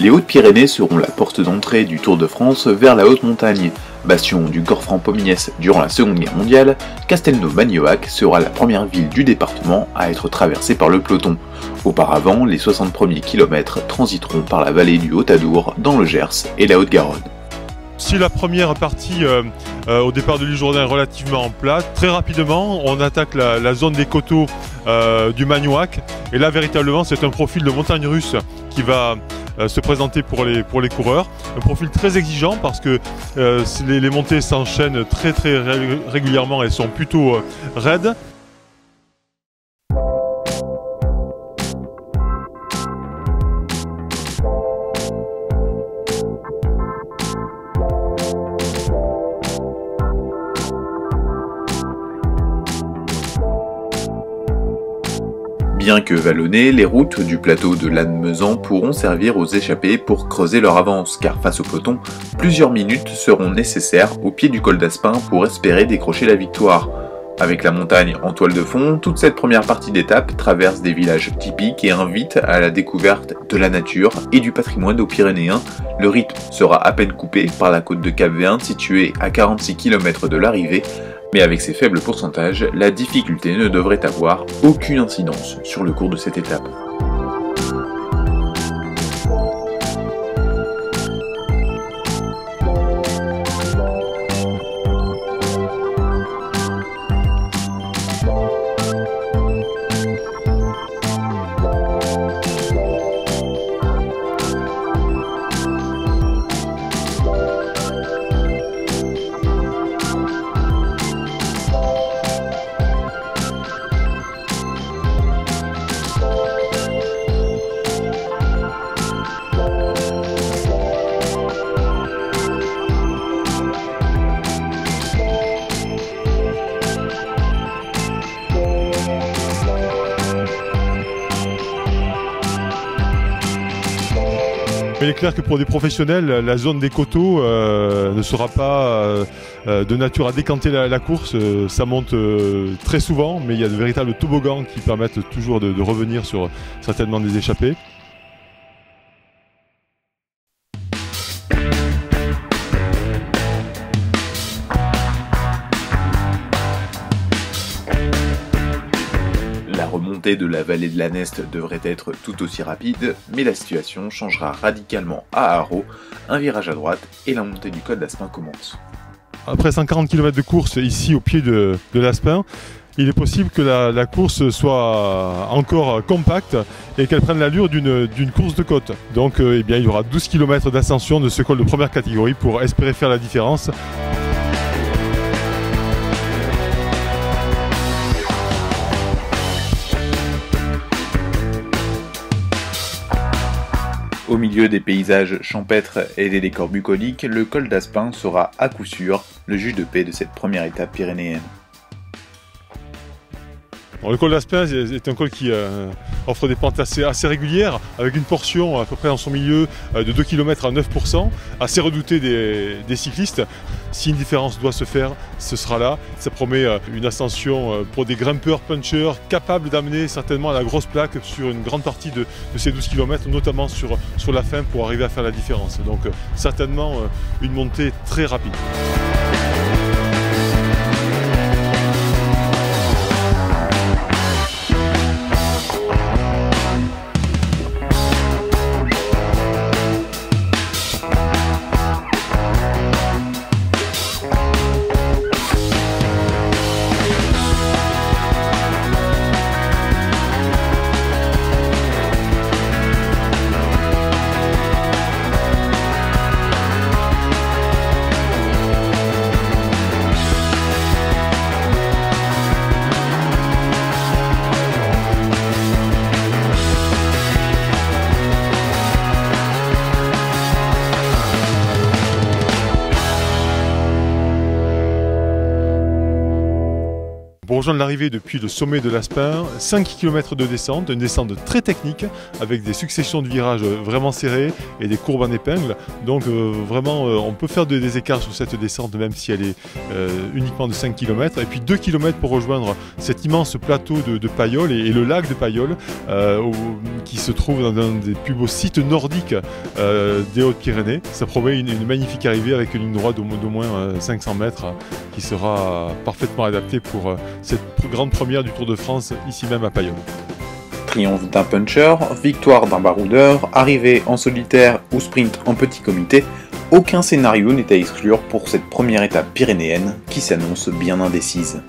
Les Hautes-Pyrénées seront la porte d'entrée du Tour de France vers la haute montagne. Bastion du Gorfranc-Pomiès durant la Seconde Guerre mondiale, Castelnau-Magnoac sera la première ville du département à être traversée par le peloton. Auparavant, les 60 premiers kilomètres transiteront par la vallée du Haut-Adour dans le Gers et la Haute-Garonne. Si la première partie au départ de l'île Jourdain est relativement plate, très rapidement on attaque la zone des coteaux du Magnoac et là véritablement c'est un profil de montagne russe qui va se présenter pour les coureurs. Un profil très exigeant parce que les montées s'enchaînent très régulièrement et sont plutôt raides. Bien que vallonnées, les routes du plateau de Lannemezan pourront servir aux échappés pour creuser leur avance, car face au peloton, plusieurs minutes seront nécessaires au pied du col d'Aspin pour espérer décrocher la victoire. Avec la montagne en toile de fond, toute cette première partie d'étape traverse des villages typiques et invite à la découverte de la nature et du patrimoine haut-pyrénéen. Le rythme sera à peine coupé par la côte de Cap-Verne située à 46 km de l'arrivée, mais avec ses faibles pourcentages, la difficulté ne devrait avoir aucune incidence sur le cours de cette étape. Il est clair que pour des professionnels, la zone des coteaux ne sera pas de nature à décanter la course. Ça monte très souvent, mais il y a de véritables toboggans qui permettent toujours de revenir sur certainement des échappées. La remontée de la vallée de la Neste devrait être tout aussi rapide, mais la situation changera radicalement à Haro, un virage à droite et la montée du col d'Aspin commence. Après 140 km de course ici au pied de l'Aspin, il est possible que la course soit encore compacte et qu'elle prenne l'allure d'une course de côte. Donc eh bien, il y aura 12 km d'ascension de ce col de première catégorie pour espérer faire la différence. Au milieu des paysages champêtres et des décors bucoliques, le col d'Aspin sera à coup sûr le juge de paix de cette première étape pyrénéenne. Alors, le col d'Aspin est un col qui offre des pentes assez régulières, avec une portion à peu près dans son milieu de 2 km à 9%, assez redoutée des cyclistes. Si une différence doit se faire, ce sera là. Ça promet une ascension pour des grimpeurs punchers capables d'amener certainement à la grosse plaque sur une grande partie de ces 12 km, notamment sur la fin pour arriver à faire la différence. Donc certainement une montée très rapide. Pour rejoindre l'arrivée depuis le sommet de l'Aspin, 5 km de descente, une descente très technique avec des successions de virages vraiment serrés et des courbes en épingle. Donc vraiment on peut faire des écarts sur cette descente même si elle est uniquement de 5 km. Et puis 2 km pour rejoindre cet immense plateau de Payolle et le lac de Payolle qui se trouve dans un des plus beaux sites nordiques des Hautes-Pyrénées. Ça promet une magnifique arrivée avec une ligne droite d'au moins 500 mètres qui sera parfaitement adaptée pour cette grande première du Tour de France, ici même à Payolle. Triomphe d'un puncher, victoire d'un baroudeur, arrivée en solitaire ou sprint en petit comité, aucun scénario n'est à exclure pour cette première étape pyrénéenne qui s'annonce bien indécise.